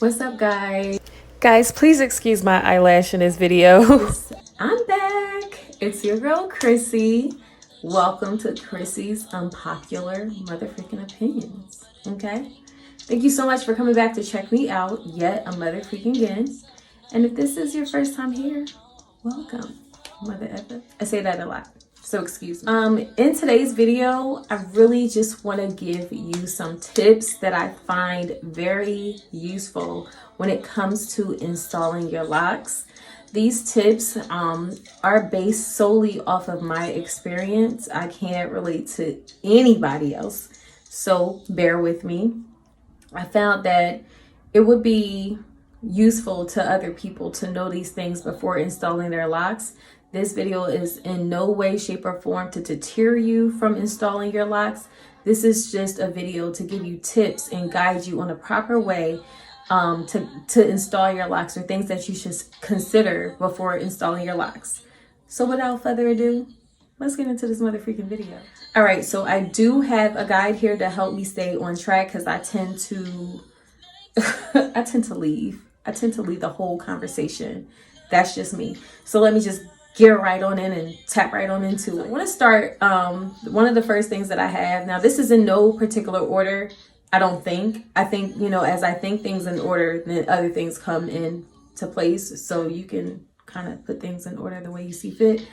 What's up, guys? Guys, please excuse my eyelash in this video. I'm back. It's your girl, Chrissy. Welcome to Chrissy's Unpopular Motherfreaking Opinions. Okay? Thank you so much for coming back to check me out yet a motherfreaking again. And if this is your first time here, welcome, mother effer. I say that a lot, so excuse me. In today's video, I really just want to give you some tips that I find very useful when it comes to installing your locks. These tips are based solely off of my experience. I can't relate to anybody else, so bear with me. I found that it would be useful to other people to know these things before installing their locks. This video is in no way, shape, or form to deter you from installing your locks. This is just a video to give you tips and guide you on a proper way to install your locks, or things that you should consider before installing your locks. So without further ado, let's get into this motherfreaking video. All right, so I do have a guide here to help me stay on track, because I tend to leave the whole conversation. That's just me. So let me just get right on in and tap right on into it. I want to start, one of the first things that I have, now this is in no particular order, I don't think. I think, you know, as I think things in order, then other things come into place. So you can kind of put things in order the way you see fit.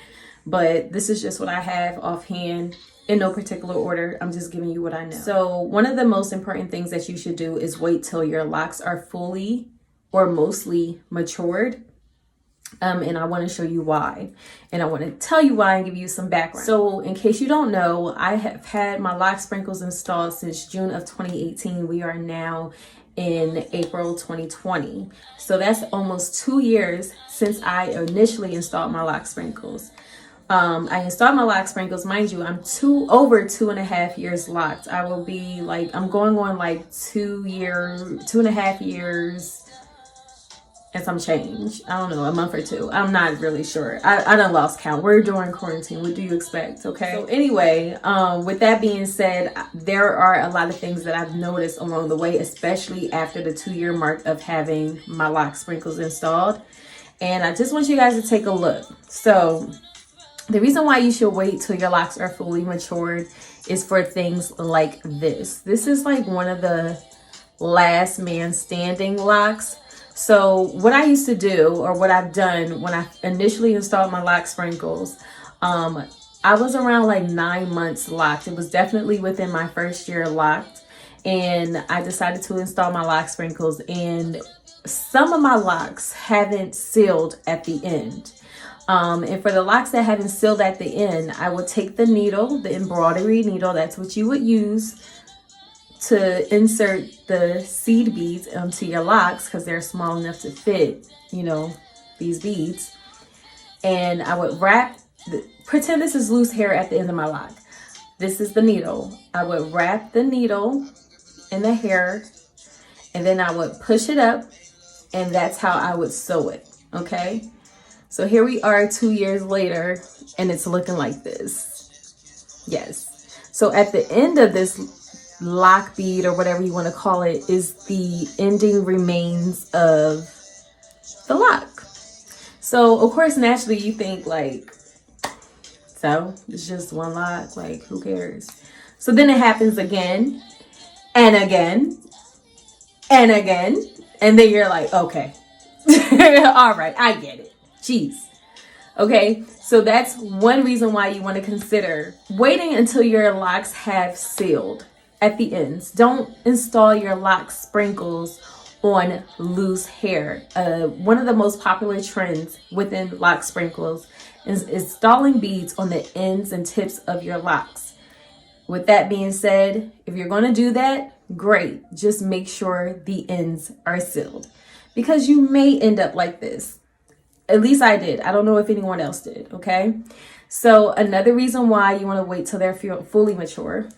But this is just what I have offhand in no particular order. I'm just giving you what I know. So one of the most important things that you should do is wait till your locks are fully or mostly matured. And I want to show you why. And I want to tell you why and give you some background. So in case you don't know, I have had my lock sprinkles installed since June of 2018. We are now in April 2020. So that's almost 2 years since I initially installed my lock sprinkles. I installed my lock sprinkles. Mind you, I'm over 2.5 years locked. I will be like, I'm going on like 2.5 years and some change. I don't know, a month or two. I'm not really sure. I done lost count. We're during quarantine. What do you expect? Okay. So anyway, with that being said, there are a lot of things that I've noticed along the way, especially after the 2-year mark of having my lock sprinkles installed. And I just want you guys to take a look. So the reason why you should wait till your locks are fully matured is for things like this. This is like one of the last man standing locks. So what I used to do, or what I've done when I initially installed my lock sprinkles, I was around like 9 months locked. It was definitely within my first year locked. And I decided to install my lock sprinkles, and some of my locks haven't sealed at the end. And for the locks that haven't sealed at the end, I would take the needle, the embroidery needle, that's what you would use to insert the seed beads onto your locks, because they're small enough to fit, you know, these beads. And I would pretend this is loose hair at the end of my lock. This is the needle. I would wrap the needle in the hair, and then I would push it up, and that's how I would sew it, okay? So here we are 2 years later, and it's looking like this. Yes. So at the end of this lock bead, or whatever you want to call it, is the ending remains of the lock. So of course, naturally you think like, so it's just one lock, like who cares? So then it happens again and again and again, and then you're like, okay, all right, I get it. Jeez. Okay, so that's one reason why you want to consider waiting until your locks have sealed at the ends. Don't install your lock sprinkles on loose hair. One of the most popular trends within lock sprinkles is installing beads on the ends and tips of your locks. With that being said, if you're going to do that, great. Just make sure the ends are sealed, because you may end up like this. At least I did. I don't know if anyone else did, okay? So another reason why you want to wait till they're fully mature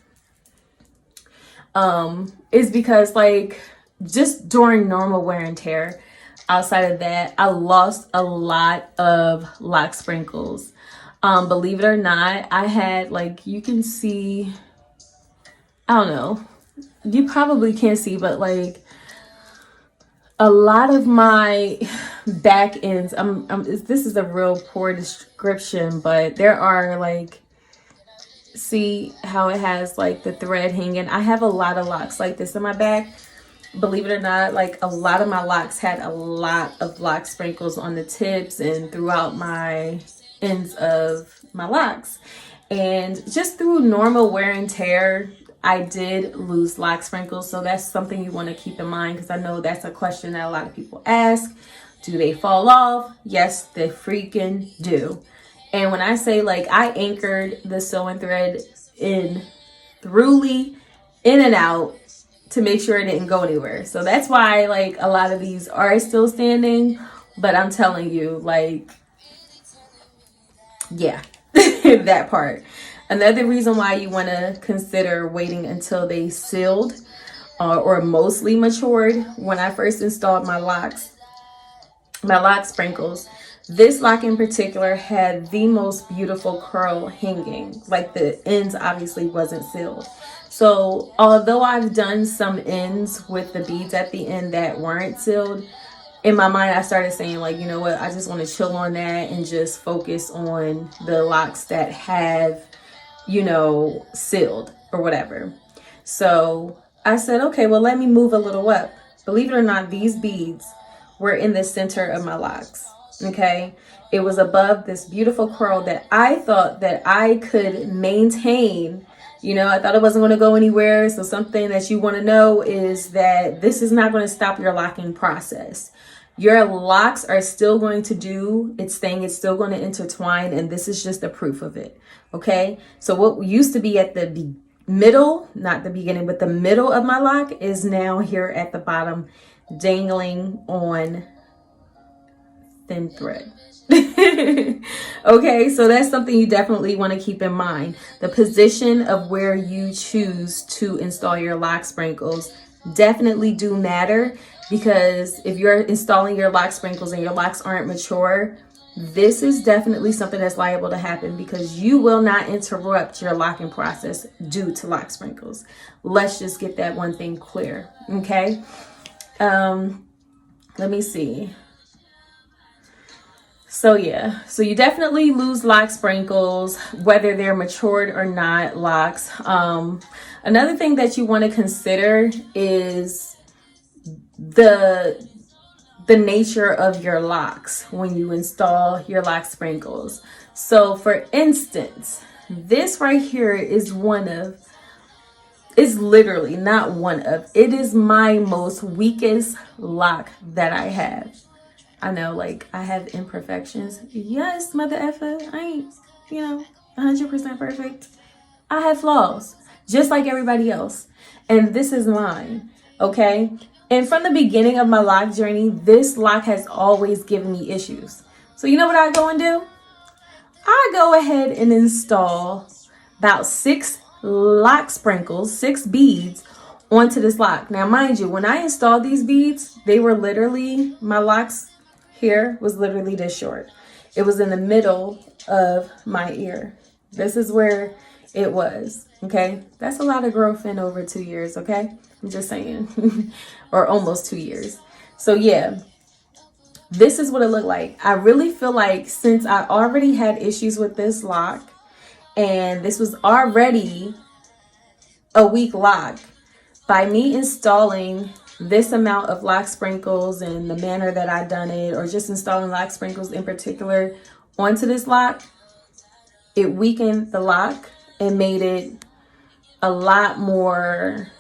is because, like, just during normal wear and tear, outside of that, I lost a lot of lock sprinkles. Believe it or not, I had, like, you can see, I don't know, you probably can't see, but like a lot of my back ends, this is a real poor description, but there are like, see how it has like the thread hanging. I have a lot of locks like this in my back. Believe it or not, like a lot of my locks had a lot of lock sprinkles on the tips and throughout my ends of my locks. And just through normal wear and tear, I did lose lock sprinkles. So that's something you want to keep in mind, because I know that's a question that a lot of people ask. Do they fall off? Yes, they freaking do. And when I say, like, I anchored the sewing thread in thoroughly, in and out, to make sure it didn't go anywhere. So that's why, like, a lot of these are still standing. But I'm telling you, like, yeah, that part. Another reason why you want to consider waiting until they sealed or mostly matured. When I first installed my lock sprinkles, this lock in particular had the most beautiful curl hanging. Like, the ends obviously wasn't sealed. So although I've done some ends with the beads at the end that weren't sealed, in my mind I started saying, like, you know what, I just want to chill on that and just focus on the locks that have, you know, sealed or whatever. So I said, okay, well, let me move a little up. Believe it or not, these beads were in the center of my locks. Okay, it was above this beautiful curl that I thought that I could maintain. You know, I thought it wasn't going to go anywhere. So something that you want to know is that this is not going to stop your locking process. Your locks are still going to do its thing. It's still going to intertwine. And this is just the proof of it. Okay, so what used to be at the middle, not the beginning, but the middle of my lock is now here at the bottom, dangling on thin thread. Okay, so that's something you definitely want to keep in mind. The position of where you choose to install your lock sprinkles definitely do matter, because if you're installing your lock sprinkles and your locks aren't mature, this is definitely something that's liable to happen, because you will not interrupt your locking process due to lock sprinkles. Let's just get that one thing clear. Okay, let me see. So yeah, so you definitely lose lock sprinkles, whether they're matured or not locks. Another thing that you want to consider is the nature of your locks when you install your lock sprinkles. So for instance, this right here is literally not one of, it is my most weakest lock that I have. I know, like, I have imperfections. Yes, mother effer, I ain't, 100% perfect. I have flaws, just like everybody else. And this is mine, okay? And from the beginning of my lock journey, this lock has always given me issues. So you know what I go and do? I go ahead and install about 6 lock sprinkles, 6 beads onto this lock. Now, mind you, when I installed these beads, they were literally, my locks here was literally this short. It was in the middle of my ear. This is where it was, okay? That's a lot of growth in over 2 years, okay? I'm just saying. Or almost 2 years. So yeah, this is what it looked like. I really feel like since I already had issues with this lock, and this was already a weak lock, by me installing this amount of lock sprinkles and the manner that I done it, or just installing lock sprinkles in particular onto this lock, it weakened the lock and made it a lot more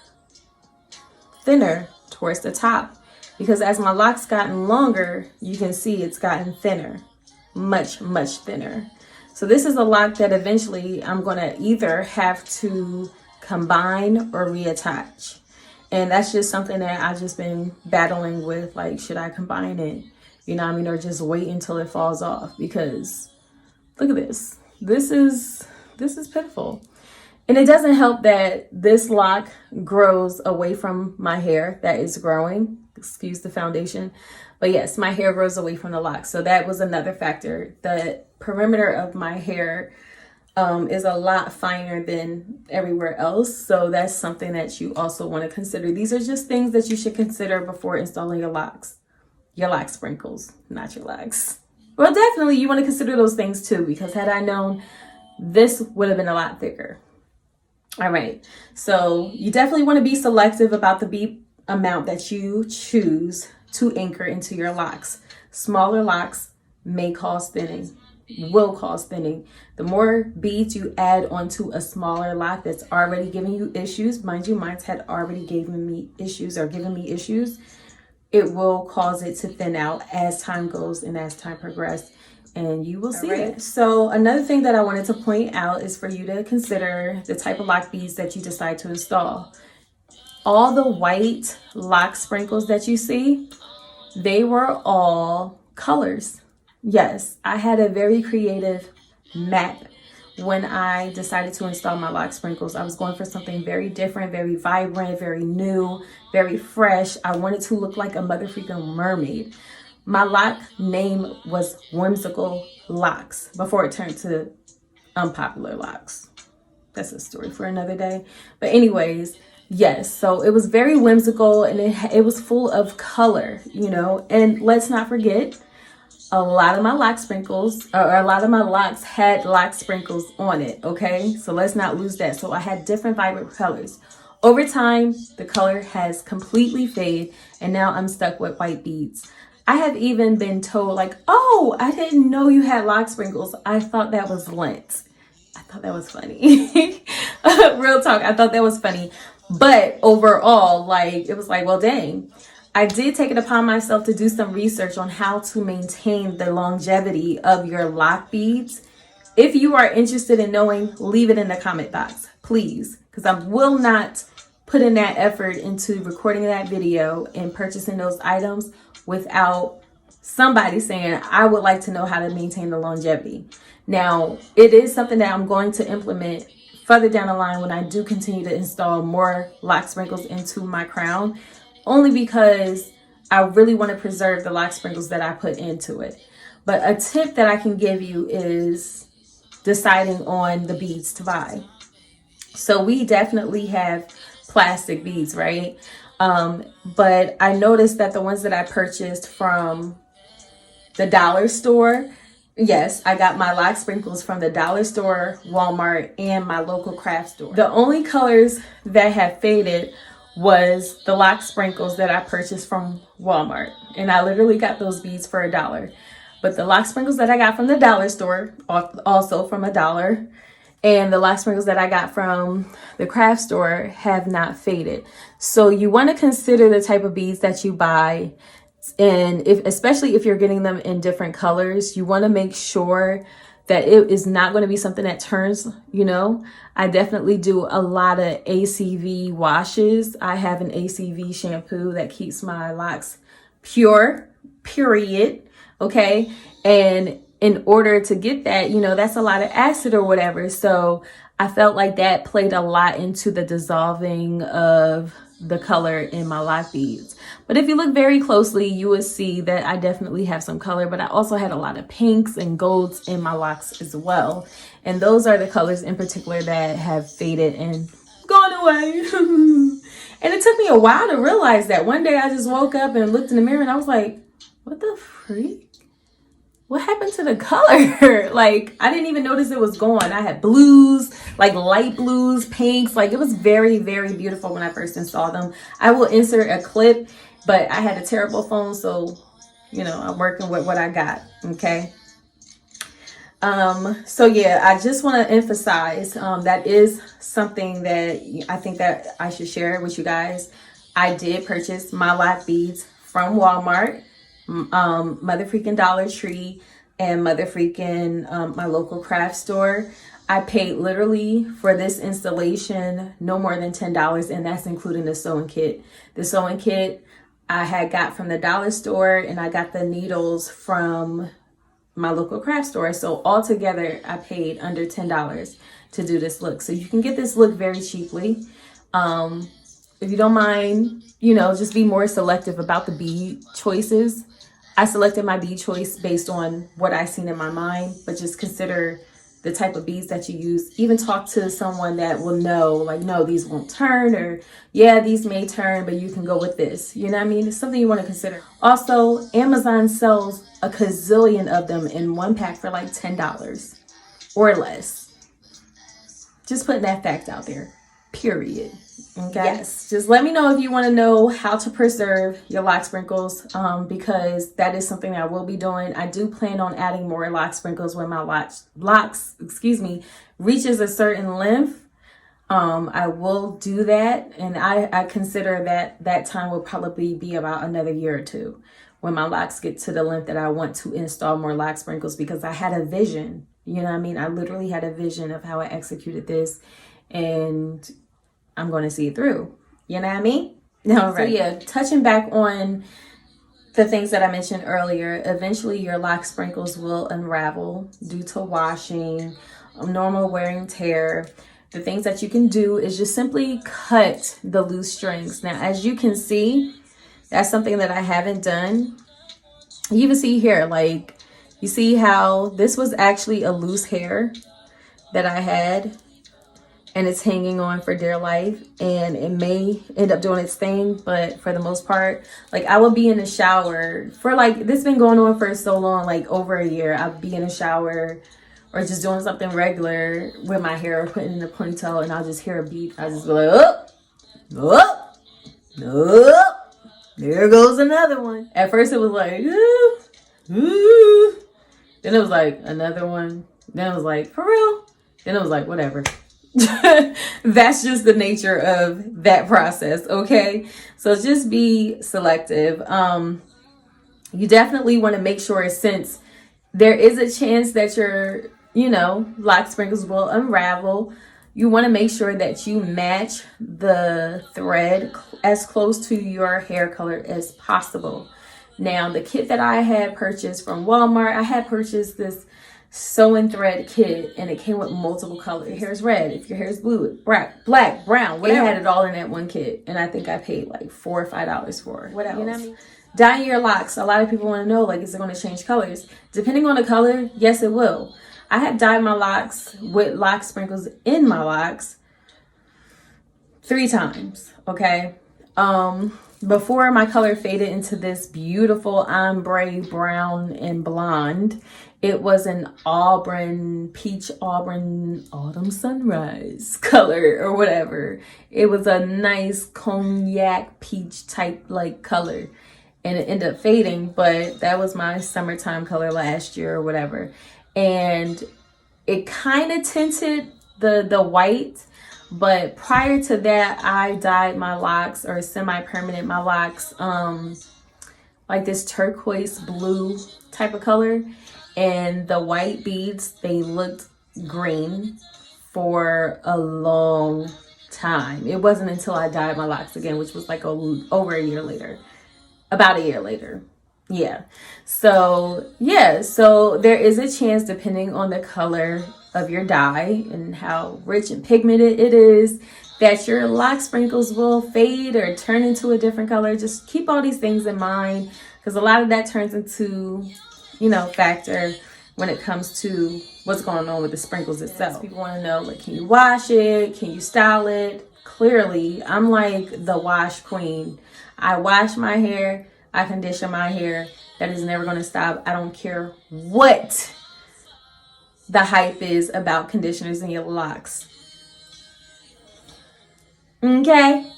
thinner towards the top. Because as my lock's gotten longer, you can see it's gotten thinner, much, much thinner. So this is a lock that eventually I'm going to either have to combine or reattach. And that's just something that I've just been battling with, like, should I combine it? You know what I mean? Or just wait until it falls off, because look at this. This is pitiful. And it doesn't help that this lock grows away from my hair that is growing. Excuse the foundation. But yes, my hair grows away from the lock. So that was another factor. The perimeter of my hair is a lot finer than everywhere else. So that's something that you also want to consider. These are just things that you should consider before installing your locks. Your lock sprinkles, not your locks. Well, definitely you want to consider those things too, because had I known, this would have been a lot thicker. All right, so you definitely want to be selective about the bead amount that you choose to anchor into your locks. Smaller locks may cause thinning, will cause thinning. The more beads you add onto a smaller lock that's already giving you issues, mind you, mine had already given me issues, it will cause it to thin out as time goes and as time progresses, and you will see it. So another thing that I wanted to point out is for you to consider the type of lock beads that you decide to install. All the white lock sprinkles that you see, they were all colors. Yes, I had a very creative map when I decided to install my lock sprinkles. I was going for something very different, very vibrant, very new, very fresh. I wanted to look like a mother freaking mermaid. My lock name was Whimsical Locks before it turned to Unpopular Locks. That's a story for another day. But anyways, yes, so it was very whimsical, and it was full of color, you know. And let's not forget, a lot of my lock sprinkles, or a lot of my locks had lock sprinkles on it, okay? So let's not lose that. So I had different vibrant colors. Over time, the color has completely faded, and now I'm stuck with white beads. I have even been told, like, oh, I didn't know you had lock sprinkles. I thought that was lint. I thought that was funny. Real talk, I thought that was funny. But overall, like, it was like, well, dang. I did take it upon myself to do some research on how to maintain the longevity of your lock beads. If you are interested in knowing, leave it in the comment box, please, because I will not put in that effort into recording that video and purchasing those items without somebody saying, I would like to know how to maintain the longevity. Now, it is something that I'm going to implement further down the line when I do continue to install more lock sprinkles into my crown, only because I really want to preserve the lock sprinkles that I put into it. But a tip that I can give you is deciding on the beads to buy. So we definitely have plastic beads, right? But I noticed that the ones that I purchased from the dollar store, yes, I got my lock sprinkles from the dollar store, Walmart, and my local craft store. The only colors that have faded was the lock sprinkles that I purchased from Walmart. And I literally got those beads for $1. But the lock sprinkles that I got from the dollar store, also from $1, and the lock sprinkles that I got from the craft store have not faded. So you want to consider the type of beads that you buy. And especially if you're getting them in different colors, you want to make sure that it is not going to be something that turns, you know. I definitely do a lot of ACV washes. I have an ACV shampoo that keeps my locks pure, period. Okay. And in order to get that, you know, that's a lot of acid or whatever. So I felt like that played a lot into the dissolving of the color in my lock beads. But if you look very closely, you will see that I definitely have some color, but I also had a lot of pinks and golds in my locks as well. And those are the colors in particular that have faded and gone away. And it took me a while to realize that. One day I just woke up and looked in the mirror and I was like, what the freak? What happened to the color? Like, I didn't even notice it was gone. I had blues, like light blues, pinks. Like, it was very, very beautiful when I first installed them. I will insert a clip, but I had a terrible phone, so, you know, I'm working with what I got, okay? So yeah, I just want to emphasize that is something that I think that I should share with you guys. I did purchase my lock beads from Walmart, Mother Freaking Dollar Tree, and Mother Freaking my local craft store. I paid literally for this installation no more than $10, and that's including the sewing kit. The sewing kit I had got from the dollar store, and I got the needles from my local craft store. So altogether, I paid under $10 to do this look. So you can get this look very cheaply. If you don't mind, you know, just be more selective about the bead choices. I selected my bead choice based on what I seen in my mind, but just consider the type of beads that you use. Even talk to someone that will know, like, no, these won't turn, or yeah, these may turn, but you can go with this. You know what I mean? It's something you want to consider. Also, Amazon sells a gazillion of them in one pack for like $10 or less. Just putting that fact out there. Period. Okay. Yes. Just let me know if you want to know how to preserve your lock sprinkles, because that is something that I will be doing. I do plan on adding more lock sprinkles when my locks, reaches a certain length. I will do that, and I consider that time will probably be about another year or two when my locks get to the length that I want to install more lock sprinkles, because I had a vision. You know what I mean? I literally had a vision of how I executed this, and I'm going to see it through. You know what I mean? All right. So yeah, touching back on the things that I mentioned earlier, eventually your lock sprinkles will unravel due to washing, normal wear and tear. The things that you can do is just simply cut the loose strings. Now, as you can see, that's something that I haven't done. You even see here, like, you see how this was actually a loose hair that I had, and it's hanging on for dear life, and it may end up doing its thing, but for the most part, like, I will be in the shower for, like, this been going on for so long, like over a year. I'll be in the shower or just doing something regular with my hair, putting in a ponytail, and I'll just hear a beep. I'll just be like, oh, oh, oh, there goes another one. At first it was like, ooh, ooh. Then it was like another one. Then it was like, for real? Then it was like, whatever. That's just the nature of that process, okay? So just be selective. You definitely want to make sure, since there is a chance that your, lock sprinkles will unravel, you want to make sure that you match the thread as close to your hair color as possible. Now, the kit that I had purchased from Walmart, I had purchased this sewing thread kit, and it came with multiple colors. Your hair's red, if your hair's blue, black, brown, whatever. They had it all in that one kit, and I think I paid like $4 or $5 for it. What else? You know what I mean? Dyeing your locks. A lot of people want to know, like, is it going to change colors? Depending on the color, yes, it will. I have dyed my locks with lock sprinkles in my locks 3 times, okay? Before my color faded into this beautiful ombre brown and blonde, it was an peach auburn autumn sunrise color or whatever. It was a nice cognac peach type like color, and it ended up fading, but that was my summertime color last year or whatever. And it kind of tinted the white. But prior to that, I dyed my locks, or semi-permanent my locks, like this turquoise blue type of color. And the white beads, they looked green for a long time. It wasn't until I dyed my locks again, which was like over a year later. About a year later. Yeah. So there is a chance, depending on the color of your dye and how rich and pigmented it is, that your lock sprinkles will fade or turn into a different color. Just keep all these things in mind, because a lot of that turns into, factor when it comes to what's going on with the sprinkles itself. Yes, people want to know, like, can you wash it? Can you style it? Clearly, I'm like the wash queen. I wash my hair. I condition my hair. That is never going to stop. I don't care what the hype is about conditioners in your locks. Okay?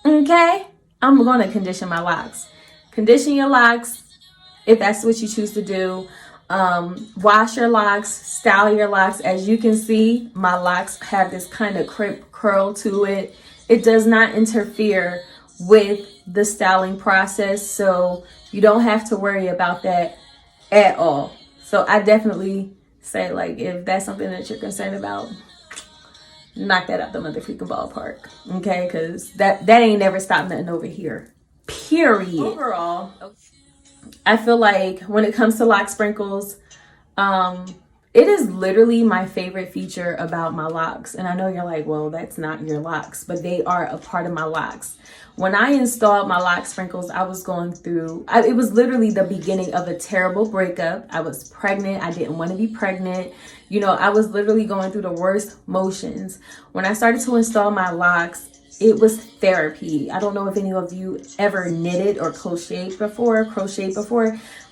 I'm going to condition my locks. Condition your locks if that's what you choose to do. Wash your locks, style your locks. As you can see, my locks have this kind of crimp curl to it. It does not interfere with the styling process, so you don't have to worry about that at all. So I definitely say, like, if that's something that you're concerned about, knock that out the motherfucking ballpark, okay? Because that ain't never stopped nothing over here, period. Overall, I feel like when it comes to lock sprinkles, It is literally my favorite feature about my locks. And I know you're like, well, that's not your locks, but they are a part of my locks. When I installed my lock sprinkles, I was going through, it was literally the beginning of a terrible breakup. I was pregnant. I didn't want to be pregnant. You know, I was literally going through the worst motions. When I started to install my locks, it was therapy. I don't know if any of you ever knitted or crocheted before,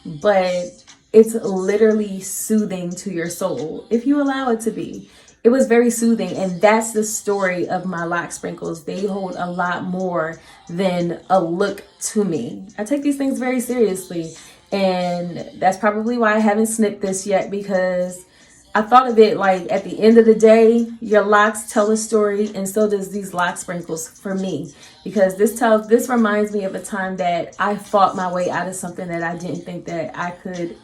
but it's literally soothing to your soul if you allow it to be. It was very soothing, and that's the story of my lock sprinkles. They hold a lot more than a look to me. I take these things very seriously, and that's probably why I haven't snipped this yet, because I thought of it like at the end of the day, your locks tell a story, and so does these lock sprinkles for me, because this reminds me of a time that I fought my way out of something that I didn't think that I could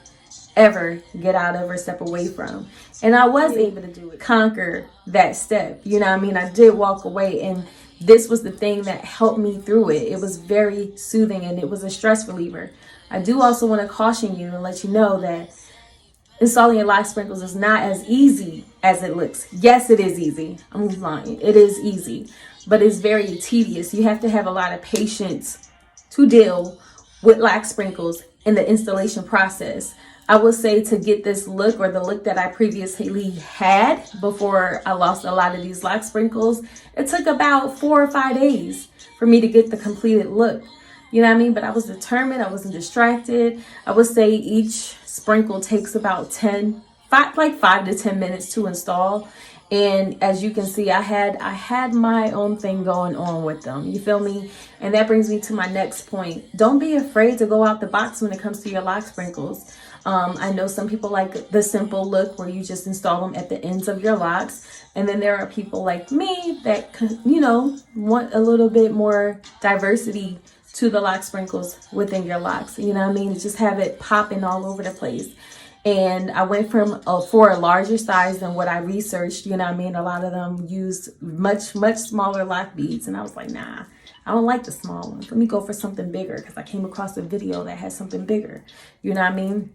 ever get out of or step away from. And I was able to do it, conquer that step. You know what I mean? I did walk away, and this was the thing that helped me through it. It was very soothing, and it was a stress reliever. I do also want to caution you and let you know that installing your lock sprinkles is not as easy as it looks. Yes, it is easy. I'm lying. It is easy, but it's very tedious. You have to have a lot of patience to deal with lock sprinkles in the installation process. I would say to get this look, or the look that I previously had before I lost a lot of these lock sprinkles, it took about 4 or 5 days for me to get the completed look. You know what I mean? But I was determined. I wasn't distracted. I would say each sprinkle takes about 5 to 10 minutes to install. And as you can see, I had my own thing going on with them. You feel me? And that brings me to my next point. Don't be afraid to go out the box when it comes to your lock sprinkles. I know some people like the simple look where you just install them at the ends of your locks. And then there are people like me that, you know, want a little bit more diversity to the lock sprinkles within your locks. You know what I mean? Just have it popping all over the place. And I went for a larger size than what I researched. You know what I mean? A lot of them use much smaller lock beads. And I was like, nah, I don't like the small ones. Let me go for something bigger, because I came across a video that has something bigger. You know what I mean?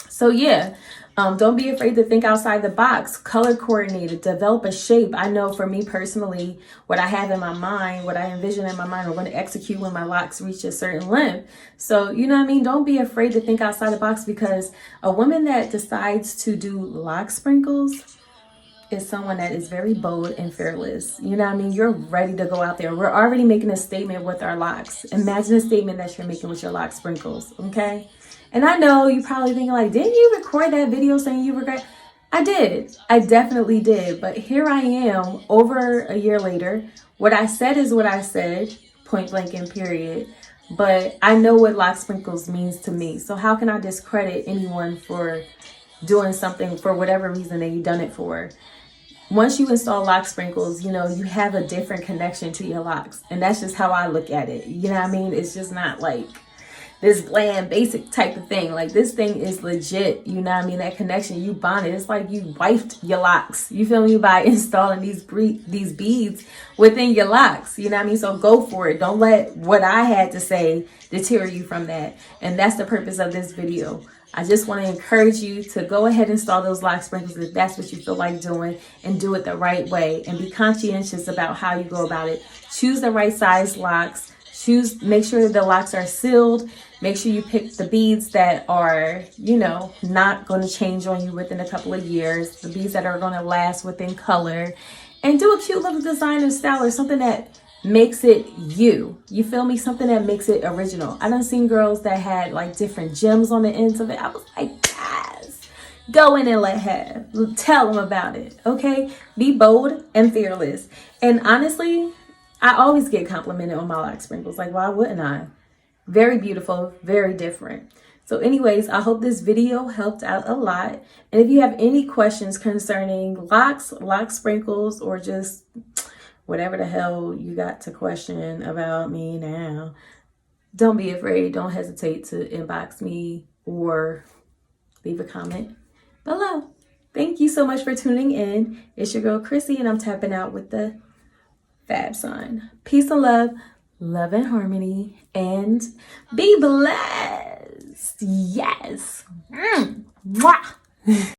So yeah, don't be afraid to think outside the box. Color coordinate it, develop a shape. I know for me personally, what I have in my mind, what I envision in my mind, I'm going to execute when my locks reach a certain length. So, you know what I mean? Don't be afraid to think outside the box, because a woman that decides to do lock sprinkles is someone that is very bold and fearless. You know what I mean? You're ready to go out there. We're already making a statement with our locks. Imagine a statement that you're making with your lock sprinkles, okay? And I know you probably thinking like, didn't you record that video saying you regret? I did. I definitely did. But here I am over a year later. What I said is what I said, point blank and period. But I know what lock sprinkles means to me. So how can I discredit anyone for doing something for whatever reason that you've done it for? Once you install lock sprinkles, you know, you have a different connection to your locks. And that's just how I look at it. You know what I mean? It's just not like this bland, basic type of thing. Like, this thing is legit. You know what I mean? That connection, you bonded. It's like you wifed your locks. You feel me? By installing these beads within your locks. You know what I mean? So go for it. Don't let what I had to say deter you from that. And that's the purpose of this video. I just want to encourage you to go ahead and install those lock sprinkles if that's what you feel like doing, and do it the right way, and be conscientious about how you go about it. Choose the right size locks. Make sure the locks are sealed. Make sure you pick the beads that are, you know, not going to change on you within a couple of years. The beads that are going to last within color. And do a cute little design and style, or something that makes it you. You feel me? Something that makes it original. I done seen girls that had like different gems on the ends of it. I was like, yes, go in and let have. Tell them about it, okay? Be bold and fearless. And honestly, I always get complimented on my lock sprinkles. Like, why wouldn't I? Very beautiful, very different. So anyways, I hope this video helped out a lot. And if you have any questions concerning locks, lock sprinkles, or just whatever the hell you got to question about me now, don't be afraid. Don't hesitate to inbox me or leave a comment below. Thank you so much for tuning in. It's your girl, Chrissy, and I'm tapping out with the fab sign. Peace and love and harmony, and be blessed. Yes. Mwah.